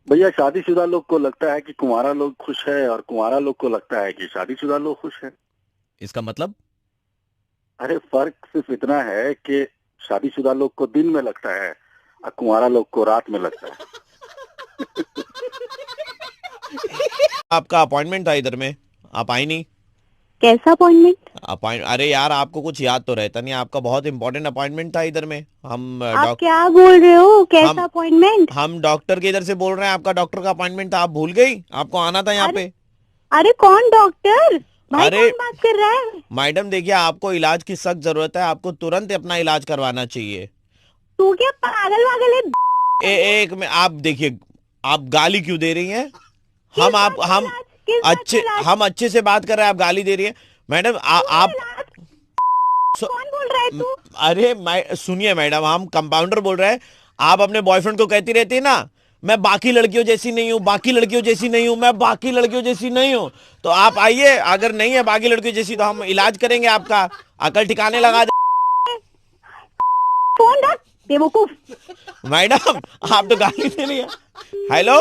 भैया शादीशुदा लोग को लगता है कि कुंवारा लोग खुश है और कुंवारा लोग को लगता है कि शादीशुदा लोग खुश है। इसका मतलब? अरे फर्क सिर्फ इतना है कि शादीशुदा लोग को दिन में लगता है और कुंवारा लोग को रात में लगता है। आपका अपॉइंटमेंट था इधर में, आप आई नहीं। कैसा अपॉइंटमेंट? अरे यार आपको कुछ याद तो रहता नहीं, आपका बहुत इंपॉर्टेंट अपॉइंटमेंट था इधर में। आप क्या बोल रहे हो? कैसा अपॉइंटमेंट? हम डॉक्टर के इधर से बोल रहे हैं, आपका डॉक्टर का अपॉइंटमेंट था, आप भूल गई? आपको आना था यहाँ पे। अरे कौन डॉक्टर? भाई अरे कौन बात कर रहा है? मैडम देखिए, आपको इलाज की सख्त जरूरत है, आपको तुरंत अपना इलाज करवाना चाहिए। तू क्या पागल वागल है? एक में आप देखिए, आप गाली क्यों दे रही हैं? हम अच्छे से बात कर रहे हैं, आप गाली दे रही हैं मैडम। आप कौन बोल रहा है तू? अरे सुनिए मैडम, हम कंपाउंडर बोल रहे हैं। आप अपने बॉयफ्रेंड को कहती रहती है ना, मैं बाकी लड़कियों जैसी नहीं हूँ, बाकी लड़कियों जैसी नहीं हूँ, मैं बाकी लड़कियों जैसी नहीं हूँ। तो आप आइए, अगर नहीं है बाकी लड़कियों जैसी तो हम इलाज करेंगे आपका, अकल ठिकाने लगा दे। फोन रख बेवकूफ। मैडम आप तो गाली दे रही है। Hello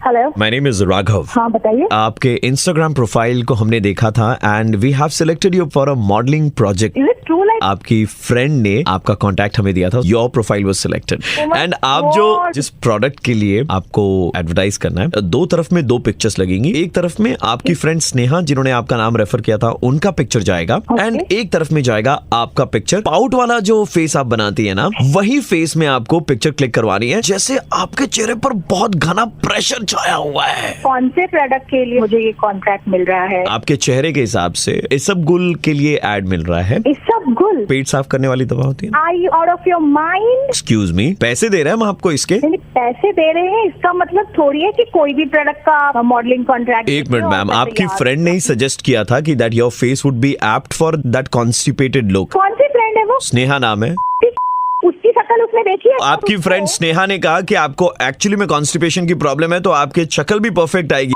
hello, my name is Raghav. हाँ बताइए। आपके इंस्टाग्राम प्रोफाइल को हमने देखा था and we have selected you for a modelling project. Is it true? Like आपकी फ्रेंड ने आपका कांटेक्ट हमें दिया था, your profile was selected and आप जो जिस प्रोडक्ट के लिए आपको एडवर्टाइज करना है, दो तरफ में दो पिक्चर्स लगेंगी। एक तरफ में आपकी फ्रेंड स्नेहा जिन्होंने आपका नाम रेफर किया था उनका पिक्चर जाएगा एंड एक तरफ में जाएगा आपका पिक्चर। पाउट वाला जो फेस आप बनाती है ना, वही फेस में आपको पिक्चर क्लिक करवानी है, जैसे आपके चेहरे पर बहुत घना प्रेशर छाया हुआ है। कौन से प्रोडक्ट के लिए मुझे ये कॉन्ट्रैक्ट मिल रहा है? आपके चेहरे के हिसाब से इसबगुल के लिए एड मिल रहा है। इसबगुल पेट साफ करने वाली दवा होती है। Are you out of your mind? Excuse me, पैसे दे रहे हैं हम आपको इसके। पैसे दे रहे हैं इसका मतलब थोड़ी है कि कोई भी प्रोडक्ट का मॉडलिंग कॉन्ट्रैक्ट। एक मिनट मैम, आपकी फ्रेंड ने ही सजेस्ट किया था कि that your face would be apt for that constipated look. कौन सी फ्रेंड है वो? स्नेहा नाम है उसकी शक्ल उसने देखी है? आपकी फ्रेंड स्नेहा ने कहा कि आपको एक्चुअली में कॉन्स्टिपेशन की प्रॉब्लम है, तो आपकी शक्ल भी परफेक्ट आएगी।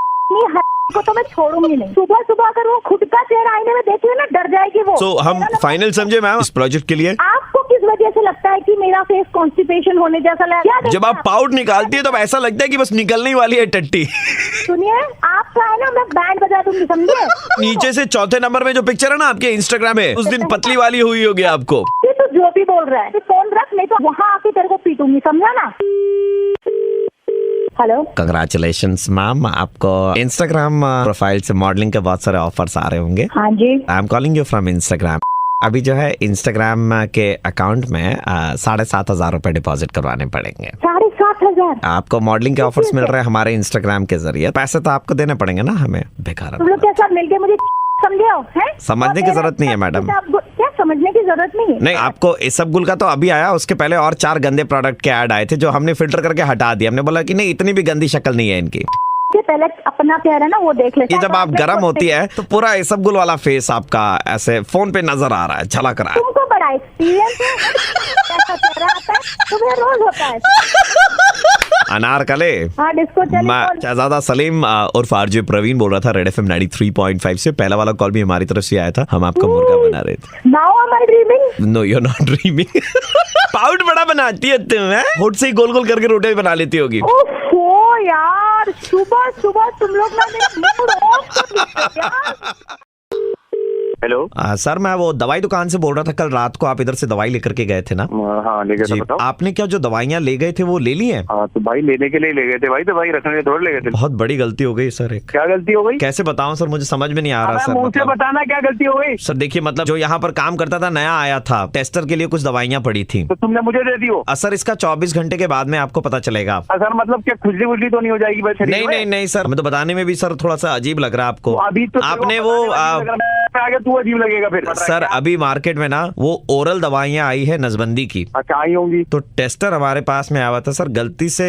को तो मैं छोड़ूंगी नहीं। सुबह सुबह अगर वो खुद का चेहरा आईने में देख ले ना, डर जाएगी वो। तो हम फाइनल समझे मैम इस प्रोजेक्ट के लिए। आपको किस वजह से लगता है कि मेरा फेस कॉन्स्टिपेशन होने जैसा लगा? जब आप पाउडर निकालती है तब ऐसा लगता है कि बस निकलने ही वाली है टट्टी। सुनिए, आपका है ना, मैं बैंड बजा दूंगी, समझे? नीचे से चौथे नंबर में जो पिक्चर है ना आपके इंस्टाग्राम में, उस दिन पतली वाली हुई होगी आपको। तू जो भी बोल रहा है, तू फोन रख, नहीं तो वहाँ आके तेरे को पीटूंगी, समझा ना? हेलो, कंग्रेचुलेशंस मैम, आपको इंस्टाग्राम प्रोफाइल से मॉडलिंग के बहुत सारे ऑफर्स आ रहे होंगे। हाँ जी। I am calling you from Instagram. अभी जो है इंस्टाग्राम के अकाउंट में 7,500 रुपए डिपॉजिट करवाने पड़ेंगे। 7,500? आपको मॉडलिंग के ऑफर्स मिल रहे हैं हमारे इंस्टाग्राम के जरिए। पैसे तो आपको देने पड़ेंगे ना हमें, बेकार। तुम लोग के साथ मिलके मुझे समझे हो? समझने की जरूरत नहीं है मैडम। क्या समझने की जरूरत नहीं है? नहीं, आपको इसबगुल का तो अभी आया, उसके पहले और 4 गंदे प्रोडक्ट के ऐड आए थे जो हमने फिल्टर करके हटा दिया। हमने बोला कि नहीं, इतनी भी गंदी शक्ल नहीं है इनकी। पहले अपना चेहरा ना वो देख ले। ये जब आप गर्म होती है तो पूरा इसबगुल वाला फेस आपका ऐसे फोन पे नजर आ रहा है, झलक रहा है। तुमको बड़ा एक्सपीरियंस है, ऐसा चेहरा आता है तुम्हें, रोज होता है। अनारकले। हाँ, डिस्को चली। मैं शहजादा सलीम उर्फ आरजे प्रवीण बोल रहा था रेड एफएम 93.5 से। पहला वाला कॉल भी हमारी तरफ से आया था, हम आपका मुर्गा बना रहे थे। Now am I dreaming? No, you are not dreaming. पाउड बड़ा बनाती है तुम, होठ से ही गोल गोल करके रोटी बना लेती होगी। ओहो यार, सुबह सुबह तुम लोग ना मेरा मूड ऑफ कर देते यार। हेलो सर, मैं वो दवाई दुकान से बोल रहा था। कल रात को आप इधर से दवाई लेकर के गए थे ना? हाँ ले गए थे। बताओ आपने क्या जो दवाइयाँ ले गए थे वो ले ली हैं? हाँ तो भाई लेने के लिए ले गए थे भाई, दवाई रखने के थोड़ी ले गए थे। बहुत बड़ी गलती हो गई सर। एक क्या गलती हो गई? कैसे बताऊं सर, मुझे समझ में नहीं आ रहा सर। मुझसे बताना क्या गलती हो गई? सर देखिए, मतलब जो यहाँ पर काम करता था नया आया था, टेस्टर के लिए कुछ दवाइयाँ पड़ी थी, तो तुमने मुझे दे दी हो? सर इसका 24 घंटे के बाद में आपको पता चलेगा। सर मतलब क्या खुजली वुजली तो नहीं हो जाएगी? नहीं नहीं नहीं सर, हमें तो बताने में भी सर थोड़ा सा अजीब लग रहा है आपको। अभी तो आपने वो आगे तू अजीब लगेगा फिर। सर अभी मार्केट में ना वो ओरल दवाइयाँ आई है नसबंदी की। अच्छा आई होंगी। तो टेस्टर हमारे पास में आया था सर, गलती से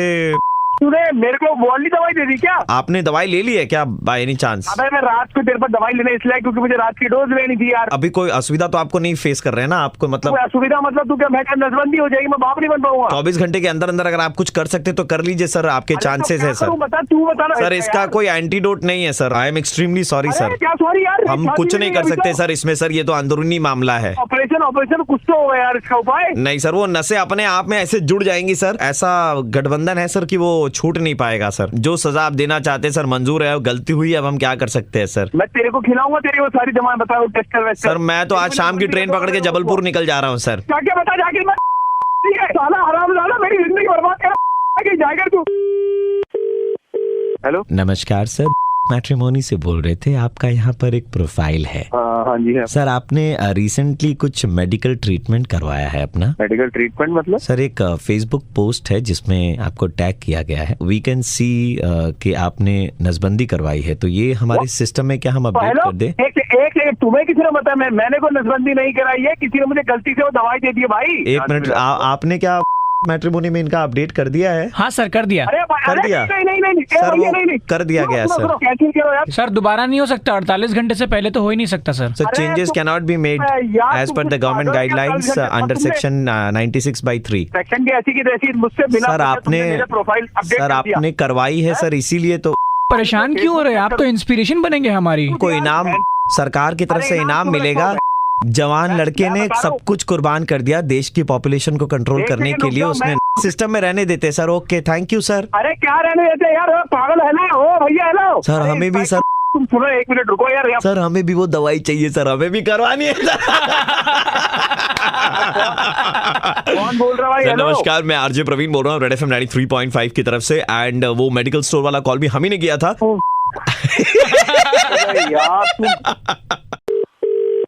तूने मेरे को वो वाली दवाई दे दी क्या? आपने दवाई ले ली है क्या बाय एनी चांस? अबे मैं रात को तेरे पर दवाई लेने इसलिए क्योंकि मुझे रात की डोज लेनी थी यार। अभी कोई असुविधा तो आपको नहीं फेस कर रहे हैं ना? आपको मतलब असुविधा मतलब तू क्या मैं क्या नसबंदी हो जाएगी, मैं बाप नहीं बन पाऊंगा? 24 घंटे के अंदर अंदर अगर आप कुछ कर सकते तो कर लीजिए सर, आपके चांसेस है सर। बता तू बता ना सर इसका कोई एंटीडोट नहीं है sir. I am extremely sorry sir. क्या सॉरी यार? हम कुछ नहीं कर सकते सर इसमें सर, ये तो अंदरूनी मामला है। ऑपरेशन कुछ तो होगा यार, इसका उपाय नहीं सर, वो नसें अपने आप में ऐसे जुड़ जाएंगी सर। ऐसा गठबंधन है सर कि वो छूट नहीं पाएगा सर। जो सजा आप देना चाहते हैं सर मंजूर है, गलती हुई, अब हम क्या कर सकते हैं सर? मैं तेरे को खिलाऊंगा, तेरी वो सारी जमा बताओ टेस्टर। सर मैं तो आज शाम की ट्रेन पकड़ के जबलपुर निकल जा रहा हूँ सर। क्या बता जाके मैं साला हरामजादा मेरी जिंदगी बर्बाद कर जाएगा तू। हेलो नमस्कार सर, मैट्रिमोनी से बोल रहे थे। आपका यहाँ पर एक प्रोफाइल है। हाँ जी है सर, आपने रिसेंटली कुछ मेडिकल ट्रीटमेंट करवाया है अपना? मेडिकल ट्रीटमेंट मतलब? सर एक फेसबुक पोस्ट है जिसमें आपको टैग किया गया है। वी कैन सी कि आपने नसबंदी करवाई है, तो ये हमारे सिस्टम में क्या हम अपडेट कर दें? एक तुम्हें किसी ने बताया? मैंने कोई नसबंदी नहीं कराई है, किसी ने मुझे गलती से वो दवाई दे दी है भाई। एक मिनट, आपने क्या मैट्रिमोनी में इनका अपडेट कर दिया है? हाँ सर कर दिया। कर दिया नहीं सर, वो कर दिया गया सर। सर दोबारा नहीं हो सकता, 48 घंटे से पहले तो हो ही नहीं सकता sir. Sir changes can not be made as per the government guidelines under section 96/3। Section की ऐसी की तैसी मुझसे बिना सर आपने करवाई है सर, इसीलिए तो परेशान क्यों हो रहे हैं आप? तो इंस्पिरेशन बनेंगे हमारी। को इनाम सरकार की तरफ से इनाम मिलेगा। जवान लड़के ने सब कुछ कुर्बान कर दिया देश की पॉपुलेशन को कंट्रोल करने के लिए। उसने सिस्टम में रहने देते sir. Okay, thank you sir. अरे क्या रहने देते यार, पागल है ना? ओ भैया हेलो सर, हमें भी सर, तुम सुनो एक मिनट रुको यार। सर हमें भी वो दवाई चाहिए सर, हमें भी करवानी है सर। कौन बोल रहा है? नमस्कार, मैं आरजे प्रवीण बोल रहा हूँ रेड FM 93.5 की तरफ से। एंड वो मेडिकल स्टोर वाला कॉल भी हम ही ने किया था।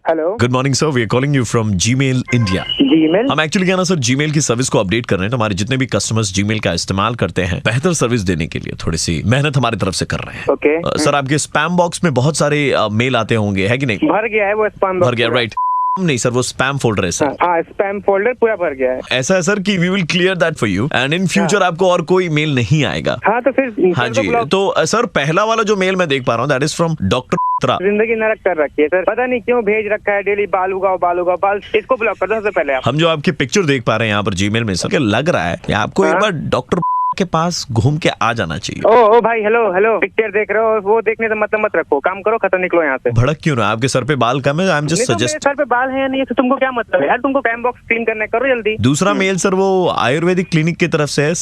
Hello, good morning sir, we are calling you from Gmail India. Gmail? हम एक्चुअली क्या ना सर, जीमेल की सर्विस को अपडेट कर रहे हैं। तो हमारे जितने भी कस्टमर्स जीमेल का इस्तेमाल करते हैं, बेहतर सर्विस देने के लिए थोड़ी सी मेहनत हमारी तरफ से कर रहे हैं। ओके सर, आपके स्पैम बॉक्स में बहुत सारे मेल आते होंगे, है कि नहीं? भर गया है वो स्पैम बॉक्स। भर गया, राइट? नहीं सर, वो स्पैम फोल्डर है सर। हाँ, स्पैम फोल्डर पूरा भर गया है। ऐसा है सर कि we will clear that for you and in future आपको और कोई मेल नहीं आएगा। हाँ तो फिर हाँ जी, तो सर पहला वाला जो मेल मैं देख पा रहा हूँ दैट इज फ्रॉम डॉक्टर। जिंदगी नरक कर रखी है सर, पता नहीं क्यों भेज रखा है डेली बाल उगाओ बाल उगाओ बाल। इसको ब्लॉक कर दो सबसे पहले आप। हम जो आपकी पिक्चर देख पा रहे हैं यहाँ पर जीमेल में सर, लग रहा है कि आपको एक बार डॉक्टर के पास घूम के आ जाना चाहिए। ओ भाई हेलो, पिक्चर देख रहे हो, वो देखने से मतलब मत रखो, काम करो, खत्म, निकलो यहाँ से। भड़क क्यों ना? आपके सर पे बाल कम है? I am just suggest. Sir पे बाल है या नहीं है तो तुमको क्या मतलब है यार? तुमको स्पैम बॉक्स क्लीन करना, करो जल्दी। दूसरा मेल सर वो आयुर्वेदिक क्लिनिक की तरफ से है।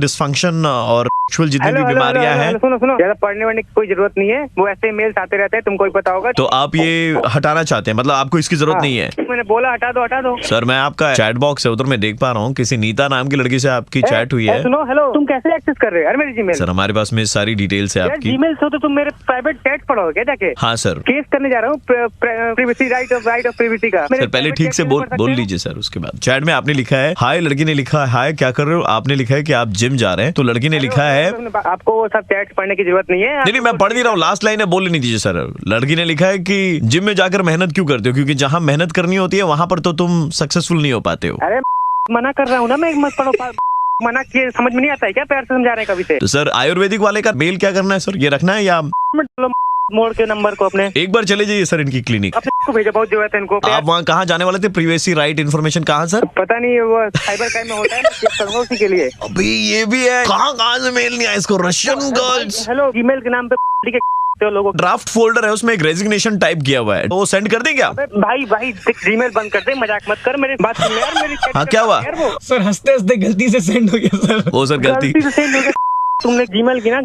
डिसफंक्शन और सेक्सुअल जितनी भी बीमारियां हैं। सुनो ज्यादा पढ़ने वढ़ने की कोई जरूरत नहीं है, वो ऐसे मेल्स आते रहते हैं, तुमको भी पता होगा। तो आप ये हटाना चाहते हैं, मतलब आपको इसकी जरूरत नहीं है? मैंने बोला हटा दो। सर मैं आपका चैट बॉक्स है उधर मैं देख पा रहा हूँ, किसी नीता नाम की लड़की से आपकी चैट हुई है। सुनो हेलो, तुम कैसे एक्सेस कर रहे हो यार मेरी जीमेल? सर हमारे पास में सारी डिटेल्स है आपकी। जीमेल से तो तुम मेरे प्राइवेट चैट पढ़ोगे क्या जाके? हाँ सर, केस करने जा रहा हूँ प्राइवेसी, राइट ऑफ प्रिवेसी का। सर पहले ठीक से बोल लीजिए सर। उसके बाद चैट में आपने लिखा है हाय, लड़की ने लिखा है हाय क्या कर रहे हो, आपने लिखा है कि आप जिम जा रहे हैं, तो लड़की ने लिखा है आपको वो सब चैट पढ़ने की जरूरत नहीं है। नहीं मैं पढ़ नहीं रहा हूँ, लास्ट लाइन है, बोल नहीं दीजिए सर। लड़की ने लिखा है कि जिम में जाकर मेहनत क्यों करते हो, क्योंकि जहाँ मेहनत करनी होती है वहाँ पर तो तुम सक्सेसफुल नहीं हो पाते हो। अरे मना कर रहा हूँ ना मैं, मत पढ़ो। मना किए समझ में नहीं आता है क्या? प्यार से समझा रहे कभी से। तो सर आयुर्वेदिक वाले का मेल क्या करना है सर, ये रखना है या मोड़ के नंबर को अपने एक बार चले जाइए सर इनकी क्लिनिक। अपने भेजा, बहुत जरूरत है इनको। आप वहाँ कहाँ जाने वाले थे? प्रिवेसी राइट इन्फॉर्मेशन कहाँ सर? पता नहीं, वो साइबर क्राइम में होता है, चेक करूंगा उसी के लिए। अभी ये भी है, कहाँ से मेल नहीं आया इसको? Russian girls. हेलो, ईमेल के नाम पे लोगों ड्राफ्ट फोल्डर है, उसमें एक रेजिग्नेशन टाइप किया हुआ है, वो सेंड कर दें क्या? भाई जीमेल बंद कर दे, मजाक मत कर, मेरी बात सुन यार मेरी। हाँ क्या हुआ सर? हंसते हंसते गलती से सेंड हो गया सर। वो सर गलती से सेंड हो गया। तुमने जीमेल की ना,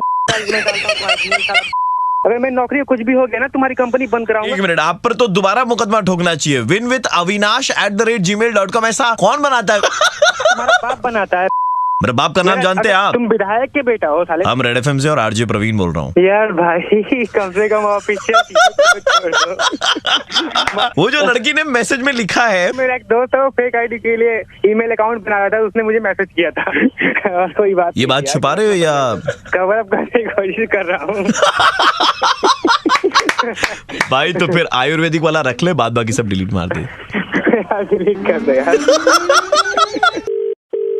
अगर मैं नौकरी कुछ भी हो गया ना, तुम्हारी कंपनी बंद कराऊंगा। एक मिनट, आप पर तो दोबारा मुकदमा ठोकना चाहिए। winwithavinash@gmail.com ऐसा कौन बनाता है? तुम्हारा बाप बनाता है। मेरे बाप का नाम जानते हैं आप? तुम विधायक के बेटा हो साले। हम रेड FM से और आरजे प्रवीण बोल रहा हूँ। यार भाई कम से कम ऑफिशियल। वो जो लड़की ने मैसेज में लिखा है, मेरा एक दोस्त है, वो फेक आईडी के लिए ईमेल अकाउंट बना रहा था, उसने मुझे मैसेज किया था। और कोई बात ये बात छुपा रहे हो या कवर अप करने की कोशिश कर रहा हूँ? भाई तो फिर आयुर्वेदिक वाला रख ले, बाद बाकी सब डिलीट मार दे। डिलीट कर दे यार।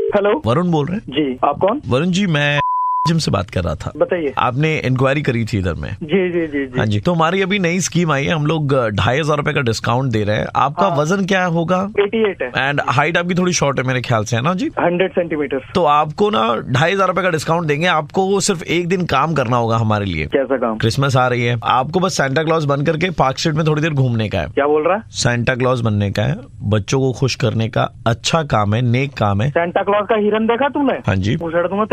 हेलो, वरुण बोल रहे हैं? जी आप कौन? वरुण जी मैं जिम से बात कर रहा था। बताइए। आपने इंक्वायरी करी थी इधर में? जी जी जी जी। हाँ जी। तो हमारी अभी नई स्कीम आई है, हम लोग 2,500 रुपए का डिस्काउंट दे रहे हैं। आपका वजन क्या होगा? 88 है। एंड हाइट आपकी थोड़ी शॉर्ट है मेरे ख्याल से, है ना जी? 100 सेंटीमीटर। तो आपको ना 2,500 रुपए का डिस्काउंट देंगे। आपको सिर्फ एक दिन काम करना होगा हमारे लिए। कैसा काम? क्रिसमस आ रही है, आपको बस सेंटा क्लॉज बन करके पार्क स्ट्रीट में थोड़ी देर घूमने का है। क्या बोल रहा है? सेंटा क्लॉज बनने का है, बच्चों को खुश करने का अच्छा काम है, नेक काम है। सेंटा क्लॉज का हिरन देखा तूने? हाँ जी। उछड़ दूंगा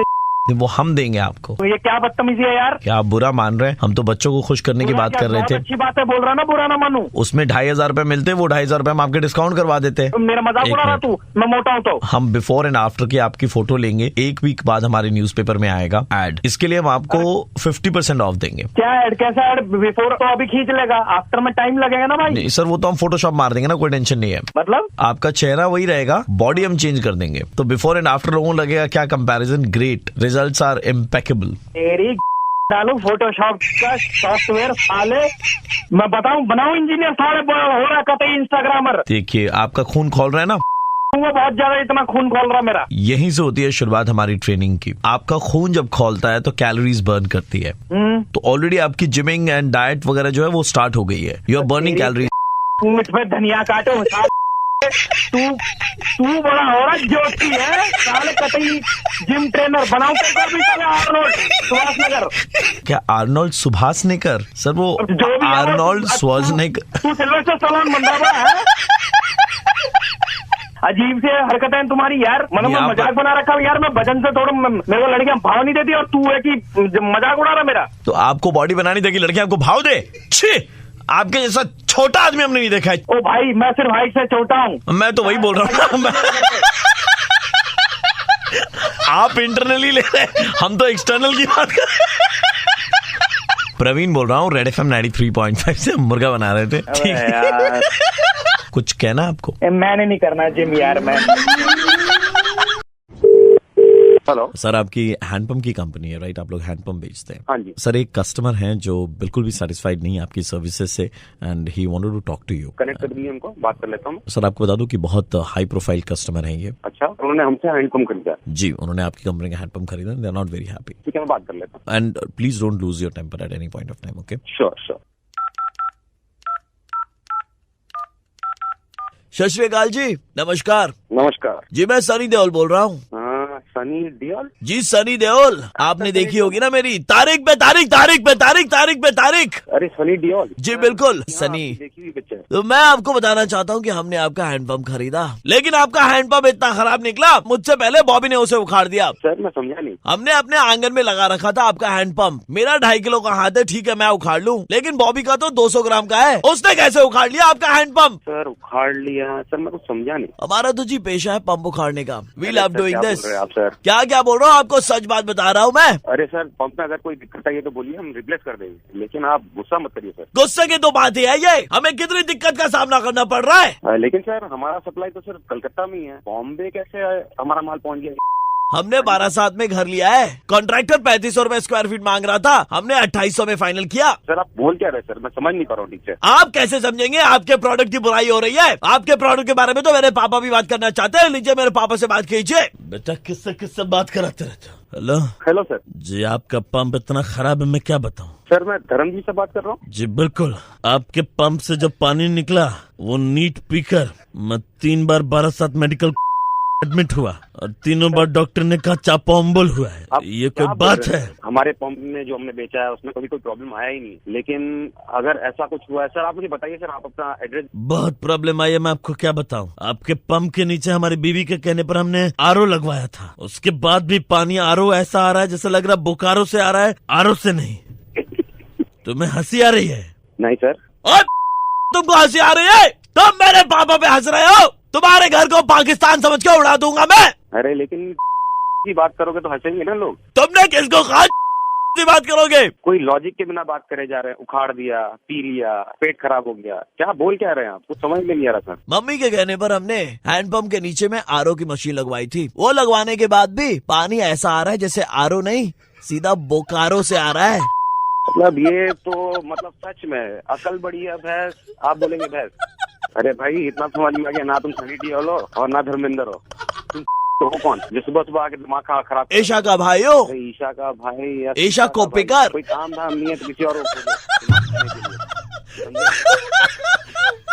वो हम देंगे आपको। तो ये क्या बदतमीजी है यार? क्या आप बुरा मान रहे हैं? हम तो बच्चों को खुश करने की बात कर रहे थे। अच्छी बात है, बोल रहा ना बुरा ना मानू। उसमें 2,500 रुपए मिलते, वो 2,500 रुपए हम आपके डिस्काउंट करवा देते। मेरा मजाक उड़ा रहा तू? मैं मोटा हूँ तो? हम बिफोर एंड आफ्टर की आपकी फोटो लेंगे, एक वीक बाद हमारे न्यूज़पेपर में आएगा एड। इसके लिए हम आपको 50% ऑफ देंगे। क्या एड? कैसा एड? बिफोर तो अभी खींच लेगा, आफ्टर में टाइम लगेगा ना भाई। नहीं सर, वो तो हम फोटोशॉप मार देंगे ना, कोई टेंशन नहीं है। मतलब आपका चेहरा वही रहेगा, बॉडी हम चेंज कर देंगे। तो बिफोर एंड आफ्टर लोगों को लगेगा क्या comparison, great, results are impeccable. तेरी डालू फोटोशॉप का सॉफ्टवेयर साले, मैं बताऊं बनाऊं इंजीनियर साले, हो रहा कतई इंस्टाग्रामर। देखिए आपका खून खोल रहा है ना, वो बहुत ज्यादा इतना खून खोल रहा मेरा। यहीं से होती है शुरुआत हमारी ट्रेनिंग की। आपका खून जब खोलता है तो कैलोरीज बर्न करती है। तो ऑलरेडी आपकी जिमिंग एंड डाइट वगैरह जो है वो स्टार्ट हो गई है। You are burning calories. तू इस पे धनिया काटो, तू बड़ा हो रहा ज्योति है साले, कतई जिम ट्रेनर बनाऊं भी साले। आर्नोल्ड सुभाषनगर। क्या आर्नोल्ड सुभाषनेकर? सर वो आर्नोल्ड श्वार्ज़नेगर। तू सिल्वेस्टर स्टैलोन बन रहा है। अजीब से हरकतें तुम्हारी यार, मतलब मैं मजाक बना रखा हूँ यार। मैं वजन से थोड़ा, मेरे को लड़कियां भाव नहीं देती और तू है कि मजाक उड़ा रहा मेरा। तो आपको बॉडी बनानी देगी, लड़कियां आपको भाव दे? छी, आपके जैसा छोटा आदमी हमने नहीं देखा है। ओ भाई, मैं सिर्फ हाइट से छोटा हूँ। मैं तो वही बोल रहा हूँ। आप इंटरनली ले रहे हैं, हम तो एक्सटर्नल की बात कर रहे हैं। प्रवीण बोल रहा हूँ, रेड FM 93.5 से। हम मुर्गा बना रहे थे। ठीक है, कुछ कहना आपको? मैंने नहीं करना जिम यार मैं। हेलो सर, आपकी हैंडपंप की कंपनी है राइट? आप लोग हैंडपंप बेचते हैं? हाँ जी। सर, एक कस्टमर हैं जो बिल्कुल भी सेटिस्फाइड नहीं है आपकी सर्विसेज से and he wanted to talk to you. Connect कर दीजिए हमको, बात कर लेता हूँ। सर, आपको बता दूं कि बहुत हाई प्रोफाइल कस्टमर हैं ये। अच्छा, उन्होंने हमसे हैंडपंप खरीदा? जी, उन्होंने आपकी कंपनी का हैंडपंप खरीदा। They are not very happy. ठीक है, मैं बात कर लेता हूँ। And please don't lose your temper at any point of time, okay? Sure sure. सत श्री अकाल जी, नमस्कार। नमस्कार जी, मैं सनी देओल बोल रहा हूँ। सनी देओल? जी, सनी देओल। आपने देखी होगी ना मेरी तारीख पे तारीख, तारीख पे तारीख, तारीख पे तारीख। अरे सनी देओल? जी बिल्कुल, सनी। देखी हुई पिक्चर। तो मैं आपको बताना चाहता हूँ कि हमने आपका हैंडपंप खरीदा, लेकिन आपका हैंडपंप इतना खराब निकला, मुझसे पहले बॉबी ने उसे उखाड़ दिया। सर मैं समझा नहीं। हमने अपने आंगन में लगा रखा था आपका हैंडपंप। मेरा 2.5 किलो का हाथ है, ठीक है मैं उखाड़ लूँ, लेकिन बॉबी का तो 200 ग्राम का है। उसने कैसे उखाड़ लिया आपका हैंडपंप? सर उखाड़ लिया? सर मैं कुछ समझा नहीं। हमारा तो जी पेशा है पंप उखाड़ने का। We love doing this. आप सर क्या बोल रहा हूँ? आपको सच बात बता रहा हूँ मैं। अरे सर, पंप में अगर कोई दिक्कत आई है तो बोलिए, हम रिप्लेस कर देंगे, लेकिन आप गुस्सा मत करिए सर। गुस्से की तो बात ही है ये, हमें कितनी दिक्कत का सामना करना पड़ रहा है। लेकिन सर हमारा सप्लाई तो सिर्फ कलकत्ता में ही है, बॉम्बे कैसे हमारा माल पहुंच गया? हमने 12/7 में घर लिया है। कॉन्ट्रैक्टर 3500 रुपए स्क्वायर फीट मांग रहा था, हमने 2800 में फाइनल किया। सर आप बोल क्या रहे सर? मैं समझ नहीं पा रहा हूँ ठीक से। आप कैसे समझेंगे? आपके प्रोडक्ट की बुराई हो रही है। आपके प्रोडक्ट के बारे में तो मेरे पापा भी बात करना चाहते हैं। लीजिए, मेरे पापा से बात कीजिए। बेटा, किससे बात कराते रहते हो? हेलो हेलो सर जी, आपका पंप इतना खराब है, मैं क्या बताऊं? सर मैं धर्मजी से बात कर रहा हूँ। जी बिल्कुल, आपके पंप से जब पानी निकला वो नीट पीकर मैं 3 बार 12/7 मेडिकल एडमिट हुआ और 3 बार डॉक्टर ने कहा चापोम्बल हुआ है। ये कोई बात है? हमारे पंप में जो हमने बेचा है उसमें कभी कोई प्रॉब्लम आया ही नहीं, लेकिन अगर ऐसा कुछ हुआ है सर, आप मुझे बताइए सर, आप अपना एड्रेस। बहुत प्रॉब्लम आई है, मैं आपको क्या बताऊं। आपके पंप के नीचे हमारी बीवी के कहने पर हमने आरओ लगवाया था, उसके बाद भी पानी आरओ ऐसा आ रहा है जैसे लग रहा बोकारो से आ रहा है, आरओ से नहीं। तुम्हें हंसी आ रही है? नहीं सर। और तुमको हंसी आ रही है? तुम मेरे पापा पे हंस रहे हो? तुम्हारे घर को पाकिस्तान समझ के उड़ा दूंगा मैं। अरे लेकिन की बात करोगे तो हंसेंगे ना लोग। तुमने किसको कहा बात करोगे? कोई लॉजिक के बिना बात करे जा रहे हैं। उखाड़ दिया, पी लिया, पेट खराब हो गया, क्या बोल क्या रहे हैं आप? कुछ समझ में नहीं आ रहा सर। मम्मी के कहने पर हमने हैंडपंप के नीचे में आरओ की मशीन लगवाई थी। वो लगवाने के बाद भी पानी ऐसा आ रहा है जैसे आरओ नहीं, सीधा बोकारो से आ रहा है। मतलब ये तो मतलब सच में अकल बड़ी है भैंस, आप बोलेंगे भैंस। अरे भाई इतना समझ में आ गया, ना तुम सनी देओल हो और ना धर्मेंद्र हो, तुम तो हो कौन जो सुबह सुबह आके दिमाग खराब ईशा का भाई हो, ईशा का भाई यार, ईशा को पिकर। कोई काम धाम नहीं है तो किसी और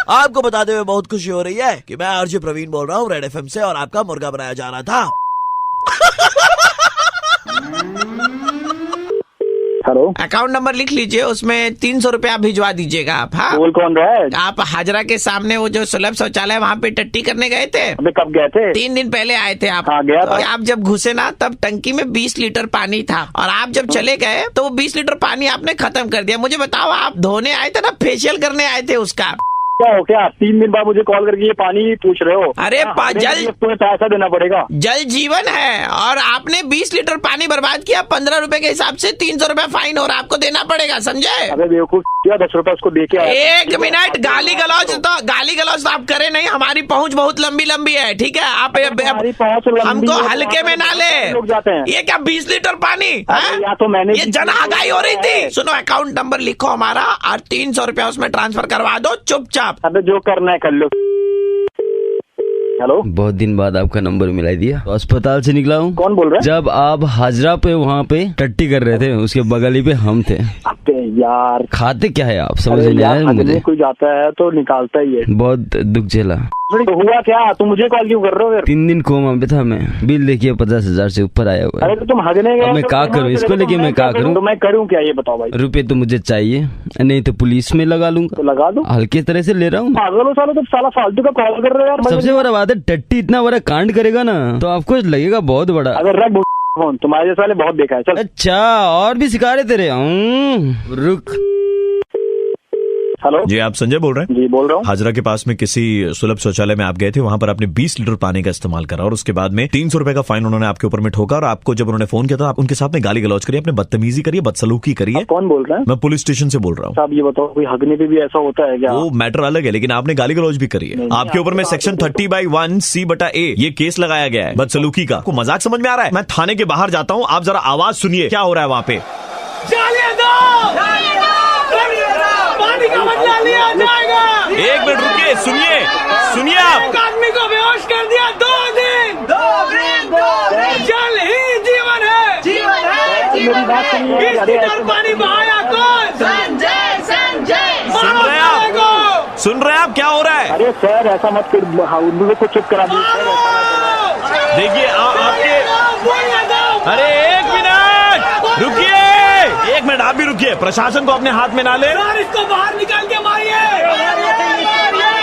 आपको बताते हुए बहुत खुशी हो रही है कि मैं आरजे प्रवीण बोल रहा हूँ रेड एफएम से और आपका मुर्गा बनाया जा रहा था। हेलो, अकाउंट नंबर लिख लीजिए, उसमें 300 रुपया भिजवा दीजिएगा आप। हाँ, बोल कौन रहा है? आप हाजरा के सामने वो जो सुलभ शौचालय वहाँ पे टट्टी करने गए थे? अबे कब गए थे? 3 दिन पहले आए थे आप। हाँ, गया था। तो आप जब घुसे ना तब टंकी में 20 लीटर पानी था और आप जब चले गए तो वो 20 लीटर पानी आपने खत्म कर दिया। मुझे बताओ, आप धोने आए थे ना, फेशियल करने आए थे उसका? क्या हो क्या 3 दिन बाद मुझे कॉल करके ये पानी पूछ रहे हो? अरे जल तुम्हें पैसा देना पड़ेगा। जल जीवन है और आपने 20 लीटर पानी बर्बाद किया। 15 रुपए के हिसाब से 300 रुपए फाइन और आपको देना पड़ेगा, समझे? अबे बेवकूफ, 10 रुपए उसको दे के आया। 1 मिनट, गाली गलौज तो आप करें नहीं, हमारी पहुंच बहुत लंबी लंबी है, ठीक है? आप हमको हल्के में ना ले। लोग जाते हैं। ये क्या 20 लीटर पानी? या तो मैंने ये जन आगाही हो रही थी। सुनो, अकाउंट नंबर लिखो हमारा और 300 रुपया उसमें ट्रांसफर करवा दो चुपचाप। अबे जो करना है कर लो। हेलो, बहुत दिन बाद आपका नंबर मिला दिया। तो अस्पताल से निकला हूँ। कौन बोल रहा है? जब आप हाजरा पे वहाँ पे टट्टी कर रहे थे, उसके बगल ही पे हम थे। अबे यार, खाते क्या है आप, समझ नहीं आया मुझे। कोई जाता है तो निकालता ही है। बहुत दुख झेला। तो हुआ क्या? तुम मुझे कॉल क्यों कर रहे हो? 3 दिन कोमा पे था मैं। बिल देखिए 50,000 से ऊपर आया हुआ है। अरे तो तुम हगने गए? अब मैं क्या करूँ इसको लेके? मैं क्या करूँ? तो मैं करूँ क्या, ये बताओ भाई। रुपए तो मुझे चाहिए, नहीं तो पुलिस में लगा लूंगा। तो लगा दो। हल्के तरह से ले रहा हूँ। पागल हो साला, तुम साला फालतू का कॉल कर रहे हो यार। सबसे बड़ा बात है, टट्टी इतना बड़ा कांड करेगा ना तो आपको लगेगा बहुत बड़ा। अगर रख फोन, तुम्हारे जैसे वाले बहुत देखा है। चल। अच्छा, और भी सिखा रहे तेरे। रुक। हेलो जी, आप संजय बोल रहे हैं? जी बोल रहा हूँ। हाजरा के पास में किसी सुलभ शौचालय में आप गए थे, वहां पर आपने 20 लीटर पानी का इस्तेमाल करा और उसके बाद में 300 रुपए का फाइन उन्होंने आपके ऊपर में ठोका और आपको जब उन्होंने फोन किया था आप उनके साथ में गाली गलौज करिए, आपने बदतमीजी करिए, बदसलूकी करिए। कौन बोल रहा है? मैं पुलिस स्टेशन से बोल रहा हूँ। साहब ये बताओ, कोई हगने पे भी ऐसा होता है क्या? वो मैटर अलग है, लेकिन आपने गाली गलौज भी करी है। आपके ऊपर में सेक्शन 30/1C/A ये केस लगाया गया है बदसलूकी का। आपको मजाक समझ में आ रहा है? मैं थाने के बाहर जाता हूँ, आप जरा आवाज सुनिए क्या हो रहा है वहाँ पे। पानी का बदला लिया जाएगा। 1 मिनट रुकिए, सुनिए आप। एक आदमी को बेहोश कर दिया 2 दिन। जल ही जीवन है। 20 लीटर पानी बहाया कौन? संजय। सुन रहे हैं आप क्या हो रहा है? अरे सर ऐसा मत कर, उनको को चुप करा दीजिए। देखिए आपके, अरे 1 मिनट रुकिए, 1 मिनट आप भी रुकिए। प्रशासन को अपने हाथ में ना ले। इसको बाहर निकाल के मारिए,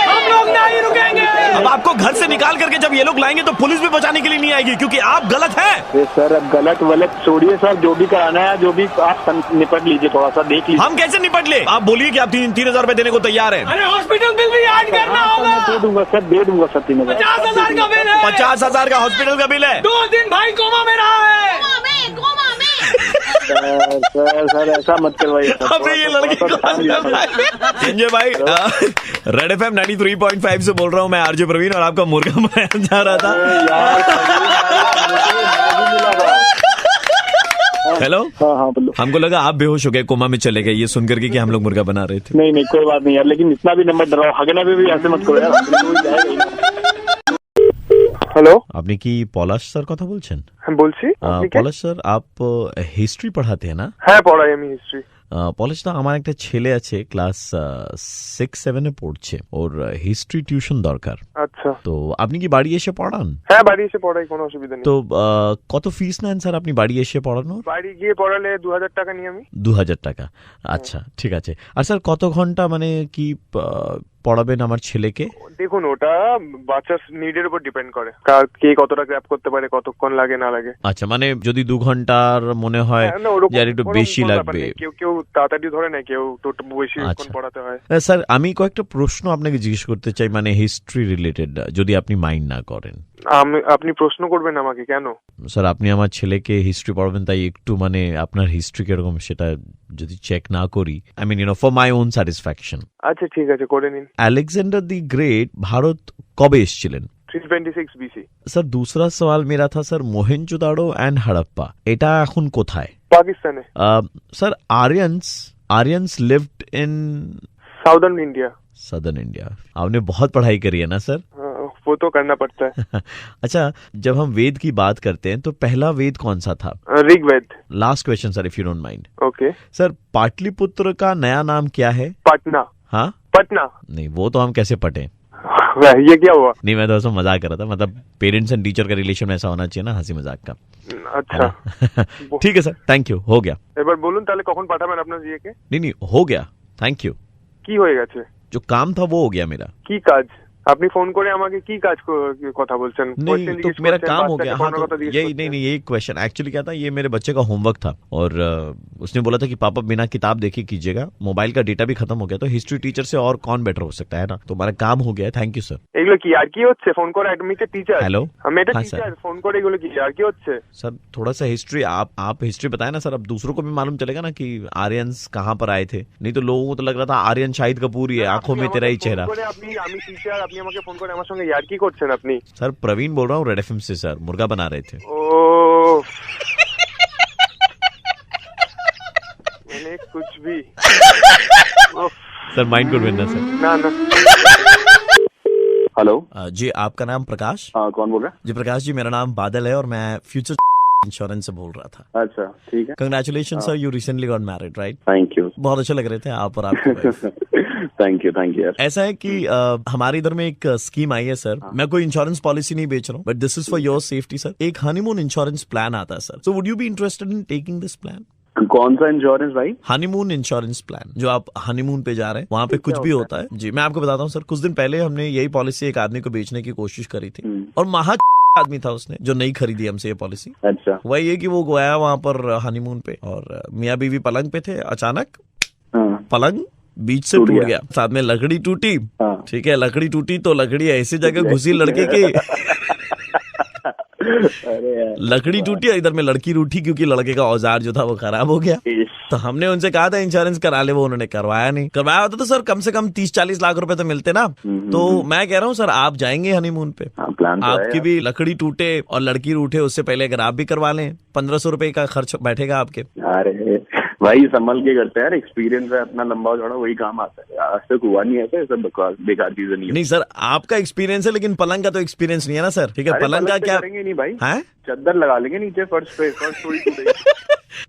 हम लोग नहीं रुकेंगे। अब आपको घर से निकाल करके जब ये लोग लाएंगे तो पुलिस भी बचाने के लिए नहीं आएगी, क्योंकि आप गलत हैं। सर अब गलत वलत छोड़िए सर, जो भी कराना है जो भी आप निपट लीजिए, थोड़ा सा देख लीजिए। हम कैसे निपट ले? आप बोलिए कि आप 3,000 रुपए देने को तैयार हैं। अरे हॉस्पिटल बिल भी ऐड करना होगा। दे दूंगा सर, दे दूंगा सर। 50,000 का बिल है। 50,000 का हॉस्पिटल का बिल है। 2 दिन भाई कोमा में रहा है। सर ऐसा मत करवाइए। अबे ये लड़की संजय भाई, रेड एफएम 93.5 से बोल रहा हूँ मैं आरजे प्रवीण और आपका मुर्गा बनाया जा रहा था। हेलो। हाँ बोलो। हमको लगा आप बेहोश हो गए, कोमा में चले गए, ये सुनकर के कि हम लोग मुर्गा बना रहे थे। नहीं कोई बात नहीं यार, लेकिन इतना भी नंबर डराओ, हगने पे भी ऐसे मत करो यार। হ্যালো, আপনি কি পলাশ স্যার কথা বলছেন? হ্যাঁ বলছি। পলাশ স্যার, आप হিস্ট্রি পড়াতে हैं ना? হ্যাঁ পড়াই আমি হিস্ট্রি। পলাশ দা, আমার একটা ছেলে আছে ক্লাস 6-7 পড়ছে, ওর হিস্ট্রি টিউশন দরকার। আচ্ছা, তো আপনি কি বাড়ি এসে পড়ান? হ্যাঁ বাড়ি এসে পড়াই, কোনো অসুবিধা নেই। তো কত ফিস নেন স্যার আপনি বাড়ি এসে পড়ানোর? বাড়ি গিয়ে পড়ালে 2000 টাকা নিই আমি। 2000 টাকা, আচ্ছা ঠিক আছে। আর স্যার কত ঘন্টা মানে কি পড়াবেন আমার ছেলেকে? দেখুন ওটা বাচ্চার নিডের উপর ডিপেন্ড করে, কে কতটা গ্র্যাব করতে পারে, কতক্ষণ লাগে না লাগে। আচ্ছা, মানে যদি 2 ঘন্টার মনে হয় যে একটু বেশি লাগবে। কেউ তাড়াতাড়ি ধরে না, কেউ বেশি পড়াতে হয়। স্যার আমি কয়েকটা প্রশ্ন আপনাকে জিজ্ঞেস করতে চাই, মানে হিস্ট্রি রিলেটেড, যদি আপনি মাইন্ড না করেন। আপনি প্রশ্ন করবেন আমাকে? কেন স্যার, আপনি আমার ছেলেকে হিস্ট্রি পড়াবেন, তাই একটু মানে আপনার হিস্ট্রি কিরকম সেটা যদি চেক না করি, I mean for my own satisfaction. আচ্ছা ঠিক আছে, করে নিন। अलेक्जेंडर दी ग्रेट भारत कबे এসেছিলেন? 326 BC। স্যার दूसरा सवाल मेरा था सर, मोहेंजोदाड़ो एंड हड़प्पा এটা এখন কোথায়? পাকিস্তানে। Sir Aryans lived in southern India. Southern India. आपने बहुत पढ़ाई करी है ना सर? वो तो करना पड़ता है। अच्छा, जब हम वेद की बात करते हैं तो पहला वेद कौन सा था? Rigveda. Last question sir, if you don't mind. Okay sir, Pataliputra का नया नाम क्या है? पटना। हाँ, पटना। नहीं, वो तो हम कैसे पटे। ये क्या हुआ? नहीं, मैं तो ऐसा मजाक कर रहा था, मतलब पेरेंट्स एंड टीचर का रिलेशन में ऐसा होना चाहिए ना, हंसी मजाक का। अच्छा ठीक है सर, थैंक यू, हो गया। এবার বলুন তাহলে কখন পাঠাবেন আপনার জিএকে? नहीं, हो गया, थैंक यू। কি হয়ে গেছে? जो काम था वो हो गया मेरा। কি কাজ? আপনি ফোন করে আমাকে কি কাজ কথা বলছেন? नहीं तो मेरा काम हो गया। हाँ, तो यही नहीं, यही क्वेश्चन एक्चुअली क्या था, ये मेरे बच्चे का होमवर्क था और उसने बोला था कि पापा बिना किताब देखे कीजिएगा, मोबाइल का डेटा भी खत्म हो गया, तो हिस्ट्री टीचर से और कौन बेटर हो सकता है ना, तो हमारा काम हो गया। Thank you sir. এগুলো কি আর কি হচ্ছে? ফোন করে আমি তো टीचर। हेलो, আমি এটা हाँ, टीचर, सर। ফোन করে এগুলো কি আর কি হচ্ছে? सर थोड़ा सा हिस्ट्री आप हिस्ट्री बताए ना सर, अब दूसरों को भी मालूम चलेगा ना कि आर्यंस कहाँ पर आए थे, नहीं तो लोगों को तो लग रहा था आर्यन शाहिद कपूर ही है, आंखों में तेरा ही चेहरा। আমি টিচার, আপনি আমাকে ফোন করে আমার সঙ্গে यार কি করছেন আপনি? सर प्रवीण बोल रहा हूँ रेड एफएम से सर, मुर्गा बना रहे थे। ओ मैंने कुछ भी सर माइंड कोड बनना सर। ना ना। हेलो, जी, आपका नाम प्रकाश? हाँ, कौन बोल रहा जी प्रकाश जी, मेरा नाम बादल है और मैं फ्यूचर इंश्योरेंस से बोल रहा था। है? अच्छा, ठीक है। Congratulation sir, you recently got married right? Thank you. बहुत अच्छे लग रहे थे आप और आपकी वाइफ। थैंक यू यार। ऐसा है कि हमारे इधर में एक स्कीम आई है सर, मैं कोई इंश्योरेंस पॉलिसी नहीं बेच रहा हूँ, but this is for your safety sir. एक हनीमून इंश्योरेंस प्लान आता है sir, so would you be interested in taking this plan? कौन सा इंश्योरेंस भाई? हनीमून इंश्योरेंस प्लान, जो आप हनीमून पे जा रहे हैं वहाँ पे कुछ भी होता है। जी, मैं आपको बताता हूँ सर, कुछ दिन पहले हमने यही पॉलिसी एक आदमी को बेचने की कोशिश करी थी और महा आदमी था उसने जो नहीं खरीदी हमसे ये पॉलिसी। अच्छा, वही है कि वो गया वहाँ पर हनीमून पे और मियाँ बीवी पलंग पे थे, अचानक पलंग बीच से टूट गया, साथ में लकड़ी टूटी। ठीक है, लकड़ी टूटी तो लकड़ी ऐसी जगह घुसी लड़के की लकड़ी टूटी, इधर में लड़की रूठी क्योंकि लड़के का औजार जो था वो खराब हो गया। तो हमने उनसे कहा था इंश्योरेंस करा ले, वो उन्होंने करवाया नहीं। करवाया होता तो सर कम से कम 30-40 लाख रुपए तो मिलते ना। तो मैं कह रहा हूँ सर, आप जाएंगे हनीमून पे, प्लान आपकी भी लकड़ी टूटे और लड़की रूठे उससे पहले अगर आप भी करवा लें, 1500 रुपए का खर्च बैठेगा आपके। अरे भाई संभल के करते हैं यार, एक्सपीरियंस है अपना लंबा चौड़ा, वही काम आता है। आज तक हुआ नहीं है सब बेकार चीजें नहीं सर, आपका एक्सपीरियंस है लेकिन पलंग का तो एक्सपीरियंस नहीं है ना सर। ठीक है, पलंग का क्या नहीं भाई, है, चादर लगा लेंगे नीचे फर्श पे, फर्श थोड़ी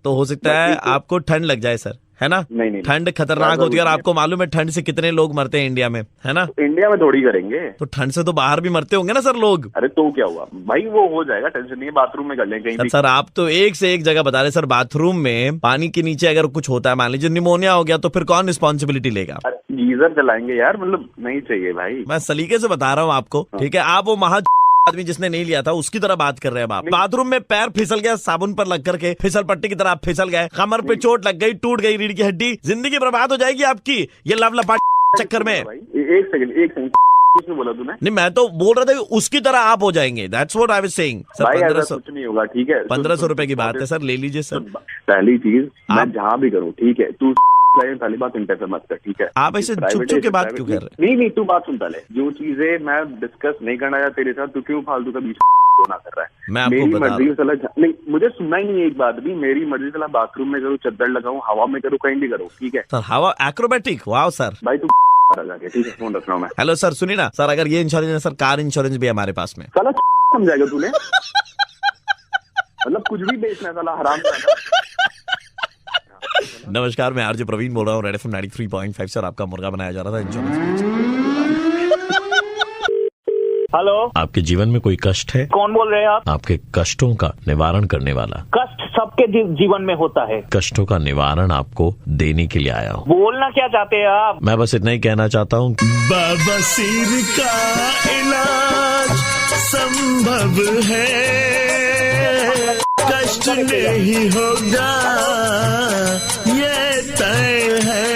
तो हो सकता है आपको ठंड लग जाए सर, है ना? नहीं, ठंड खतरनाक होती है और आपको मालूम है ठंड से कितने लोग मरते हैं इंडिया में, है ना? इंडिया में थोड़ी करेंगे, तो ठंड से तो बाहर भी मरते होंगे ना सर लोग। अरे तो क्या हुआ भाई, वो हो जाएगा, टेंशन नहीं है, बाथरूम में कर लेंगे कहीं भी। सर आप तो एक से एक जगह बता रहे सर, बाथरूम में पानी के नीचे अगर कुछ होता है, मान लीजिए निमोनिया हो गया, तो फिर कौन रिस्पॉन्सिबिलिटी लेगा? गीजर चलाएंगे यार, मतलब नहीं चाहिए भाई, मैं सलीके से बता रहा हूँ आपको। ठीक है, आप वो महा आदमी जिसने नहीं लिया था उसकी तरह बात कर रहे हैं आप। बाथरूम में पैर फिसल गया साबुन पर लग करके, फिसल पट्टी की तरह आप फिसल गए, कमर पे चोट लग गई, टूट गई रीढ़ की हड्डी, जिंदगी बर्बाद हो जाएगी आपकी ये लवलपा चक्कर में। एक सेकंड किसने बोला तूने? नहीं, मैं तो बोल रहा था कि उसकी तरह आप हो जाएंगे, that's what I was saying. Sir 1500 कुछ नहीं होगा, ठीक है, 1500 रुपए की बात है सर, ले लीजिए सर। पहली चीज मैं जहाँ भी करूँ, ठीक है, तू पहली बात इंटरफेयर मत कर, ठीक है? आप ऐसे चुप के बात क्यों कर रहे हैं? नहीं तू बात सुन पहले, जो चीजें मैं डिस्कस नहीं करना चाहता तेरे साथ, तू क्यों फालतू का बीच ना कर रहा है? मैं आपको मेरी बता मर्जी से नहीं, मुझे सुनना ही नहीं है एक बात भी, मेरी मर्जी से बाथरूम में करूँ, चद्दर लगाऊं, हवा में करूँ, कहीं भी करूँ, ठीक है सर? हवा एक्रोबेटिक, वाह सर। भाई तू जाके, ठीक है, फोन रख रहा हूँ मैं। हेलो सर, सुनिए ना सर, अगर ये इंश्योरेंस है सर, कार इंश्योरेंस भी है हमारे पास में। साला समझाएगा तूने? मतलब कुछ भी बेचना है साला, हराम है। नमस्कार, मैं आरजे प्रवीण बोल रहा हूँ, रेड एफएम 93.5 सर, आपका मुर्गा बनाया जा रहा था इंश्योरेंस। हेलो, आपके जीवन में कोई कष्ट है? कौन बोल रहे हैं आप? आपके कष्टों का निवारण करने वाला। कष्ट सबके जीवन में होता है, कष्टों का निवारण आपको देने के लिए आया हूँ। बोलना क्या चाहते हैं आप? मैं बस इतना ही कहना चाहता हूँ, बाबा सिर का इलाज संभव है, कष्ट नहीं होगा ये तय है।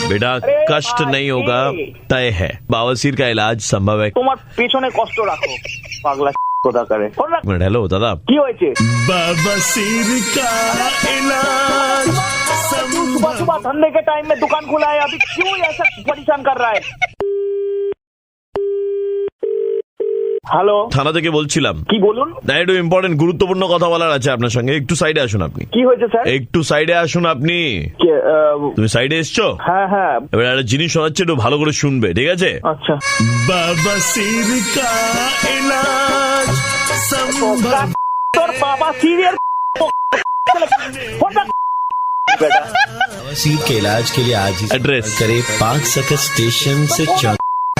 बेटा कष्ट नहीं होगा तय है, बवासीर का इलाज संभव है। তোমার পেছনে কষ্ট রাখো পাগলা কথা করে। हेलो दादा, কি হয়েছে? बाबा सिर का इलाज सुबह सुबह धंधे के टाइम में दुकान खुला है, अभी क्यों ऐसा परेशान कर रहा है? হ্যালো, থানা থেকে বলছিলাম। কি বলুন? না, একটু ইম্পর্টেন্ট গুরুত্বপূর্ণ কথা বলার আছে আপনার সঙ্গে, একটু সাইডে আসুন আপনি। কি হয়েছে স্যার? একটু সাইডে আসুন আপনি। তুমি সাইডে এসছো? হ্যাঁ হ্যাঁ। এবার একটা জিনিস শোনাচ্ছে, একটু ভালো করে শুনবে, ঠিক আছে? আচ্ছা। बाबा सिर का इलाज संभव তোর বাবা সিরিয়াল बवासीर के इलाज के लिए आज ही एड्रेस करे पार्क सर्कस स्टेशन से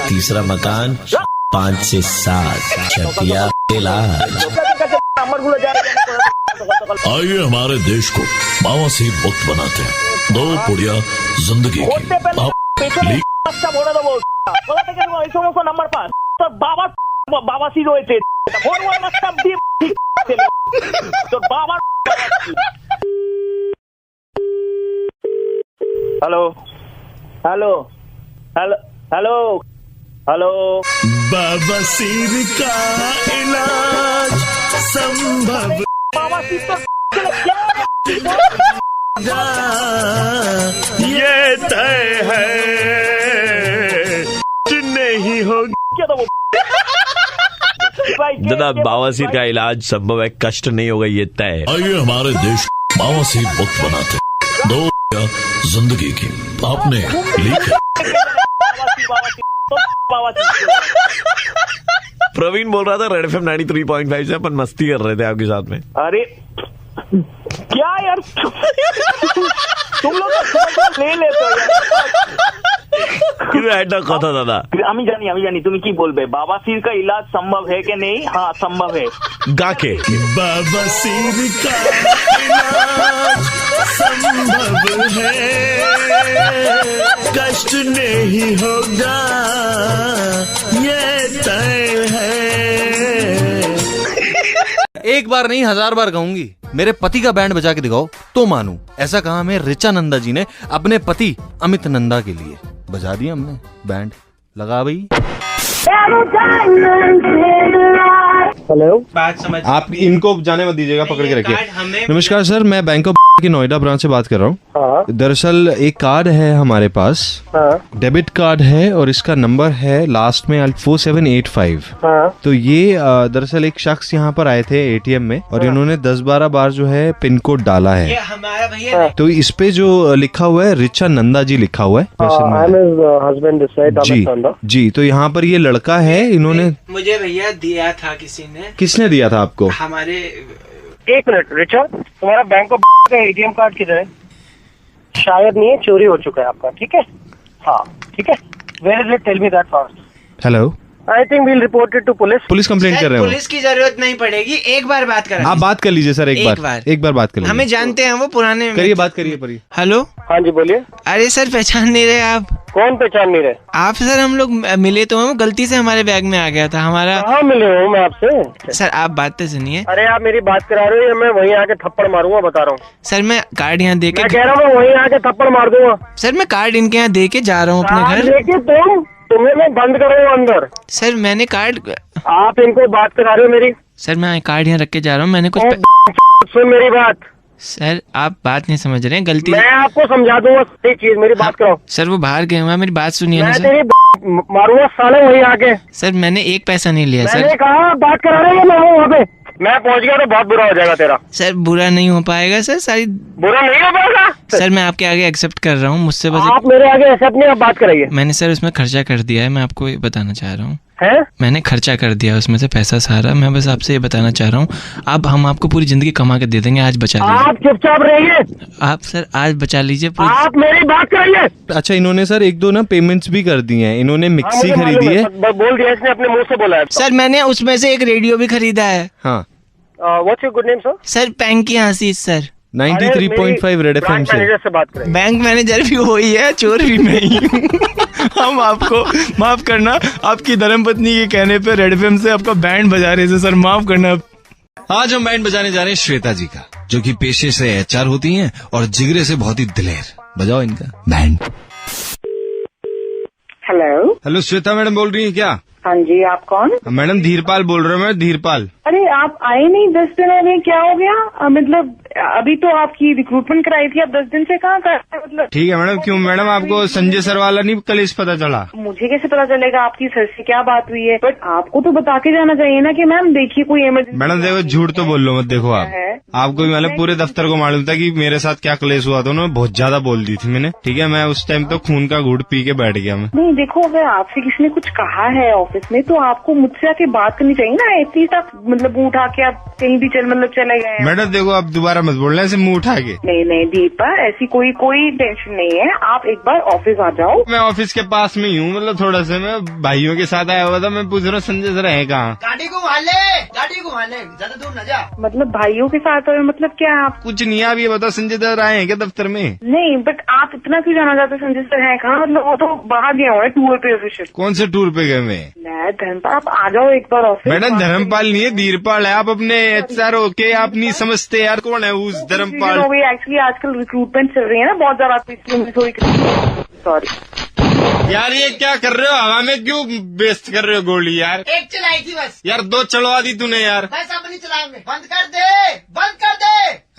तीसरा मकान 5 से 7 छतिया इलाज। आइए हमारे देश को बवासीर मुक्त बनाते हैं। 2 पुड़िया जिंदगी की এই সমস্ত নাম্বার পাস তোর বাবা বাবাসি রয়েছে। তোর বাবা। Hello hello hello hello hello. बवासीर का इलाज संभव বাবাসি তোর ये तय है नहीं होगा। दादा, बवासीर का इलाज संभव है, कष्ट नहीं होगा, ये तय है। आइए हमारे देश को बवासीर मुक्त बनाते हैं। 2 पुड़िया जिंदगी की आपने लिखा। प्रवीण बोल रहा था रेड एफएम 93.5 से, अपन मस्ती कर रहे थे आपके साथ में। अरे क्या यार तुम लोग ले लेते हो একটা কথা দাদা, আমি জানি তুমি কি বলবে। বাবাসির का इलाज संभव है कि नहीं? हाँ संभव है। गाके बवासीर का इलाज संभव है, कष्ट नहीं होगा, ये तय है। एक बार नहीं 1000 बार गाऊंगी, मेरे पति का बैंड बजा के दिखाओ तो मानू। ऐसा कहा हमें ऋचा नंदा जी ने अपने पति अमित नंदा के लिए। बजा दिया हमने बैंड, लगा भाई। हेलो, आप इनको जाने मत दीजिएगा, पकड़ के रखिए। नमस्कार सर, मैं बैंक ऑफ की नोएडा ब्रांच से बात कर रहा हूँ। दरअसल एक कार्ड है हमारे पास, डेबिट कार्ड है और इसका नंबर है लास्ट में 4785। तो ये दरअसल एक शख्स यहाँ पर आए थे एटीएम में और इन्होंने 10-12 बार जो है पिन कोड डाला है। तो इस पे जो लिखा हुआ है ऋचा नंदा जी लिखा हुआ है। जी, तो यहाँ पर ये लड़का है, इन्होंने मुझे भैया दिया था किसी ने। किसने दिया था आपको? हमारे। एक मिनट रिचा, तुम्हारा बैंक ऑफ का एटीएम कार्ड किधर है? शायद नहीं है, चोरी हो चुका है आपका। ठीक है, हाँ ठीक है। Where is it? Tell me that fast. Hello, I think we'll report it to police. Police complaint कर रहे हो? पुलिस की जरूरत नहीं पड़ेगी, एक बार बात करें। आप बात कर लीजिए सर, एक बार बात कर लीजिए। हमें जानते हैं वो पुराने। करिए बात करिए। हेलो, हाँ जी बोलिए। अरे सर पहचान नहीं रहे आप? कौन पहचान नहीं रहे? आप सर, हम लोग मिले तो हम, गलती से हमारे बैग में आ गया था हमारा। कहाँ मिले हो मैं आपसे? सर आप बात तो सुनिए। अरे आप मेरी बात करा रहे हो या मैं वहीं आके थप्पड़ मारूंगा, बता रहा हूँ। सर मैं कार्ड यहाँ दे के, मैं कह रहा हूँ वहीं आके थप्पड़ मार दूंगा। सर मैं कार्ड इनके यहाँ दे के जा रहा हूँ अपने घर। लेके तुम्हें मैं बंद करूँ अंदर। सर मैंने कार्ड। आप इनको बात करा रहे हो मेरी? सर मैं कार्ड यहाँ रख के जा रहा हूँ, मैंने कुछ। सुन मेरी बात। सर आप बात नहीं समझ रहे हैं, गलती। मैं आपको समझा दूंगा सही चीज, मेरी बात कराओ। सर वो बाहर गए हुए, मेरी बात सुनिए ना सर। तेरी मारूंगा साले वहीं आके। सर मैंने एक पैसा नहीं लिया सर। मैंने कहा बात करा रहे हैं, मैं हूँ वहाँ पे। मैं पहुँच गया तो बहुत बुरा हो जाएगा तेरा। सर बुरा नहीं हो पाएगा सर, सारी बुरा नहीं हो पाएगा। सर मैं आपके आगे एक्सेप्ट कर रहा हूँ, मुझसे बस आप मेरे आगे एक्सेप्ट नहीं, आप बात कराइए। मैंने सर उसमें खर्चा कर दिया है, मैं आपको ये बताना चाह रहा हूँ। है? मैंने खर्चा कर दिया उसमें से पैसा सारा। मैं बस आपसे ये बताना चाह रहा हूँ, अब हम आपको पूरी जिंदगी कमा के दे देंगे, आज बचा लीजिए। आप चुपचाप रहिए। आप सर आज बचा लीजिए। आप मेरी बात कराइए। अच्छा, इन्होंने सर 1-2 ना पेमेंट्स भी कर दी हैं। इन्होंने मिक्सी खरीदी है। बोल दिया इसने, अपने मुंह से बोला है। सर मैंने उसमें से एक रेडियो भी खरीदा है। हाँ। What's your good name sir? Sir panky Ashish sir, 93.5 red FM से। बैंक मैनेजर भी वही है, चोर भी मैं ही हूँ। हम आपको माफ करना, आपकी धर्मपत्नी के कहने पे रेड एफएम से आपका बैंड बजा रहे थे सर, माफ करना। आज हम बैंड बजाने जा रहे हैं श्वेता जी का, जो कि पेशे से एचआर होती हैं और जिगरे से बहुत ही दिलेर। बजाओ इनका बैंड। हेलो श्वेता मैडम बोल रही हैं क्या? हाँ जी, आप कौन? मैडम धीरपाल बोल रहा हूँ मैं, धीरपाल। अरे आप आए नहीं 10 दिन हो गए, क्या हो गया? मतलब अभी तो आपकी रिक्रूटमेंट कराई थी, आप 10 दिन से कहाँ कर? मतलब ठीक है मैडम, क्यों मैडम आपको संजय सर वाला नहीं कलेश पता चला? मुझे कैसे पता चलेगा आपकी सर से क्या बात हुई है? बट आपको तो बता के जाना चाहिए ना कि मैम देखिए कोई इमरजेंसी। मैडम देखो झूठ तो बोल लो मत, देखो आपको मतलब पूरे दफ्तर को मालूम था कि मेरे साथ क्या क्लेश हुआ था, उन्होंने बहुत ज्यादा बोल दी थी मैंने। ठीक है, मैं उस टाइम तो खून का घूंट पी के बैठ गया मैं। नहीं देखो, अगर आपसे किसी ने कुछ कहा है ऑफिस में तो आपको मुझसे आके बात करनी चाहिए ना। ऐसे ही आप मतलब मुंह उठा के आप कहीं भी चले गए। मैडम देखो आप दोबारा मत बोलना ऐसे मुंह उठा के। नहीं दीपा, ऐसी कोई टेंशन नहीं है, आप एक बार ऑफिस आ जाओ। मैं ऑफिस के पास में ही हूँ, मतलब थोड़ा सा मैं भाइयों के साथ आया हुआ था। मैं पूछ रहा हूँ संजय सर है कहाँ? गाड़ी घुमा ले, ज्यादा दूर न जा। मतलब भाइयों के साथ मतलब क्या? आप कुछ नहीं, आप ये बताओ संजय सर आए हैं क्या दफ्तर में? नहीं, बट आप इतना क्यों जाना चाहते संजय सर है कहाँ? मतलब वो तो बाहर गए हुए टूर पे ऑफिशियल। कौन से टूर पे गए मैं? धर्मपाल, आप आ जाओ एक बार ऑफिस। मैडम धर्मपाल नहीं है, धीरपाल है। आप अपने HR होके आप नहीं समझते यार कौन है उस धर्मपाल? एक्चुअली आजकल रिक्रूटमेंट चल रही है ना बहुत ज्यादा, सॉरी यार ये क्या कर रहे हो? हवा में क्यों वेस्ट कर रहे हो गोली यार? एक चलाई थी बस यार 2 चलवा दी तूने यार। बस अब नहीं चलाएंगे, बंद कर दे।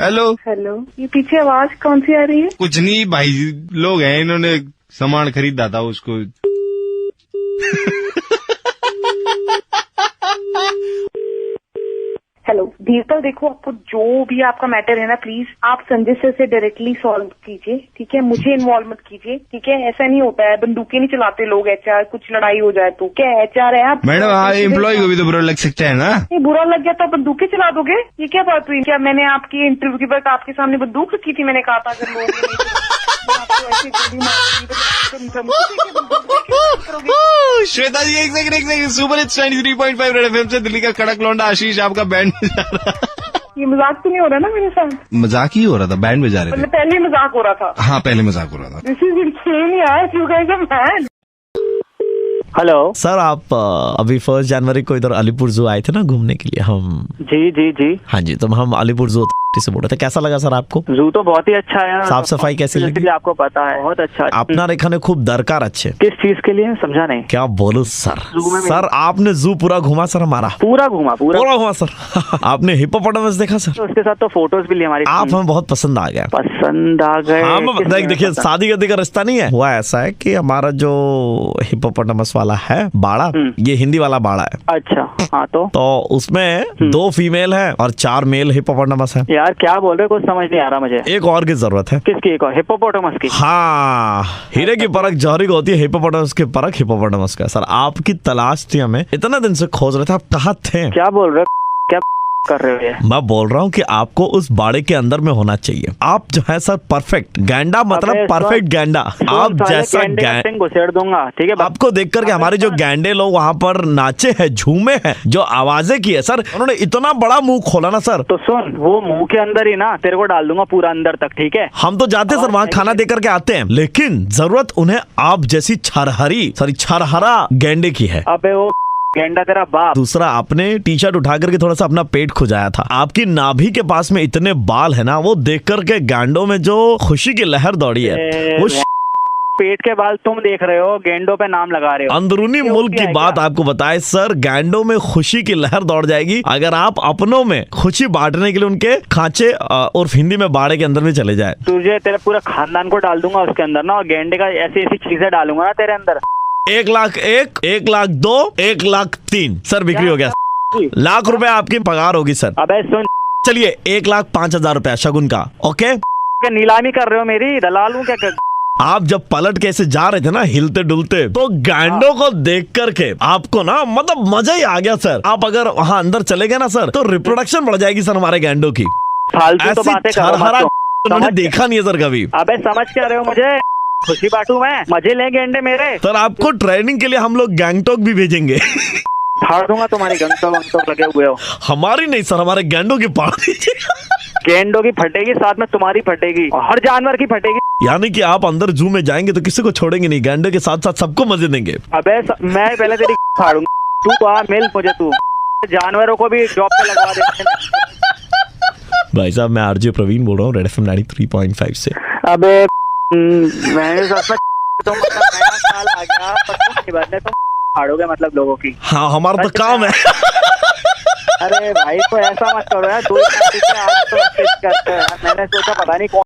हेलो, ये पीछे आवाज कौन सी आ रही है? कुछ नहीं, भाई लोग हैं, इन्होंने सामान खरीदा था उसको। हेलो धीरपाल, देखो आपको जो भी आपका मैटर है ना, प्लीज आप संजय सर से डायरेक्टली सॉल्व कीजिए, ठीक है? मुझे इन्वॉल्व मत कीजिए, ठीक है? ऐसा नहीं होता है, बंदूकें नहीं चलाते लोग। HR कुछ लड़ाई हो जाए तो क्या HR है आप? मैडम एम्प्लॉय को भी तो बुरा लग सकता है ना? नहीं, बुरा लग गया तो बंदूकें चला दोगे? ये क्या बात हुई? क्या मैंने आपकी इंटरव्यू के वक्त आपके सामने बंदूक रखी थी? मैंने कहा था अगर लोग श्वेता जी एक second, super hits 93.5 red FM से दिल्ली का कड़क लौंडा आशीष आपका बैंड बजा रहा है। ये मजाक तो नहीं हो रहा ना मेरे साथ? मजाक ही हो रहा था, बैंड बजा रहे थे। मतलब पहले मजाक हो रहा था? हाँ पहले मजाक हो रहा था। दिस इज इनसेन यार, you guys are mad. Hello sir, आप अभी 1 जनवरी को इधर अलीपुर जू आए थे ना घूमने के लिए? हम जी हाँ जी, तो हम अलीपुर जू से बोल रहे थे। कैसा लगा सर आपको? जू तो बहुत ही अच्छा है। साफ सफाई कैसी लगी? आपको पता है बहुत अच्छा। अपना रेखा खुद दरकार अच्छे। किस चीज के लिए समझा नहीं? क्या बोलूं सर, सर आपने जू पूरा घुमा सर, हमारा पूरा घुमा सर। आपने हिप्पोपोटामस देखा सर? उसके साथ तो फोटोज भी ली हमारी। आप हमें बहुत पसंद आ गया। पसंद आ गए? हाँ देखिए, शादी गदी का रिश्ता नहीं है, हुआ ऐसा है कि हमारा जो हिप्पोपोटामस वाला है बाड़ा, ये हिंदी वाला बाड़ा है। अच्छा हाँ, तो उसमें 2 फीमेल है और 4 मेल हिप्पोपोटामस है। यार क्या बोल रहे हो, कुछ समझ नहीं आ रहा मुझे। एक और की जरूरत है। किसकी? एक और? हिप्पोपोटामस की? हाँ, हीरे की परख जौहरी को होती है, हिप्पोपोटामस की परख हिप्पोपोटामस का। सर आपकी तलाश थी, हमें इतना दिन से खोज रहे थे, आप कहाँ थे? क्या बोल रहे हो, क्या कर रहे हो ये? मैं बोल रहा हूँ कि आपको उस बाड़े के अंदर में होना चाहिए। आप जो है सर परफेक्ट गैंडा, मतलब परफेक्ट गैंडा, आप जैसा घुसेड़ दूंगा, ठीक है? आपको देख करके हमारे जो गैंडे लोग वहाँ पर नाचे हैं, झूमे हैं, जो आवाजें की है सर, उन्होंने इतना बड़ा मुंह खोला ना सर। तो सुन, वो मुंह के अंदर ही ना तेरे को डाल दूंगा पूरा अंदर तक, ठीक है? हम तो जाते सर वहाँ खाना दे करके आते हैं, लेकिन जरूरत उन्हें आप जैसी छरहरा गैंडे की है। अबे वो गेंडा तेरा बाप। दूसरा, आपने टी-शर्ट उठा करके थोड़ा सा अपना पेट खुजाया था। आपकी नाभि के पास में इतने बाल है ना, वो देख करके गांडों में जो खुशी की लहर दौड़ी है, वो पेट के बाल तुम देख रहे हो, गेंडों पे नाम लगा रहे हो। अंदरूनी मुल्क की बात आपको बताए सर, गांडों में खुशी की लहर दौड़ जाएगी अगर आप अपनों में खुशी बांटने के लिए उनके खांचे और हिंदी में बाड़े के अंदर में चले जाए। तुझे तेरे पूरा खानदान को डाल दूंगा उसके अंदर ना, और गेंडे का ऐसी चीजें डालूंगा ना तेरे अंदर। 1,01,000, 1,02,000, 1,03,000 सर बिक्री हो गया। लाख रुपए आपकी पगार होगी सर। अबे सुन, चलिए 1,05,000 रुपया शगुन का। ओके, नीलामी कर रहे हो मेरी? दलाल हूँ क्या? आप जब पलट के ऐसे जा रहे थे ना हिलते डुलते, तो गांडों को देख करके आपको ना मतलब मजा ही आ गया सर। आप अगर वहाँ अंदर चले गए ना सर, तो रिप्रोडक्शन बढ़ जाएगी सर हमारे गांडों की। फालतू तो बातें करो, उन्होंने देखा नहीं है सर कभी। अबे समझ क्या रहे हो मुझे? खुशी बांटू मैं, मजे ले गेंडे मेरे। सर आपको ट्रेनिंग के लिए हम लोग गैंगटॉक भी भेजेंगे। फाड़ दूंगा तुम्हारी गंटोक लगे हुए हो। हमारी नहीं सर, हमारे गैंडों की फाड़ दीजिए। गेंडों की फटेगी, साथ में तुम्हारी फटेगी, और हर जानवर की फटेगी। यानी कि आप अंदर जू में जाएंगे तो किसी को छोड़ेंगे नहीं, गैंडे के साथ साथ सबको मजे देंगे। अबे मैं पहले तेरी फाड़ूंगा, तू आ मिल मुझे, तू जानवरों को भी जॉब पे लगवा दे। भाई साहब, मैं आरजे प्रवीण बोल रहा हूँ, रेड एफएम 93.5 से। अबे मैंने नया साल आ गया, फाड़ोगे मतलब लोगों की। हाँ हमारा तो काम है। अरे भाई तो ऐसा मत करो यार, 2 आज तो मैसेज करते हैं यार, मैंने सोचा पता नहीं कौन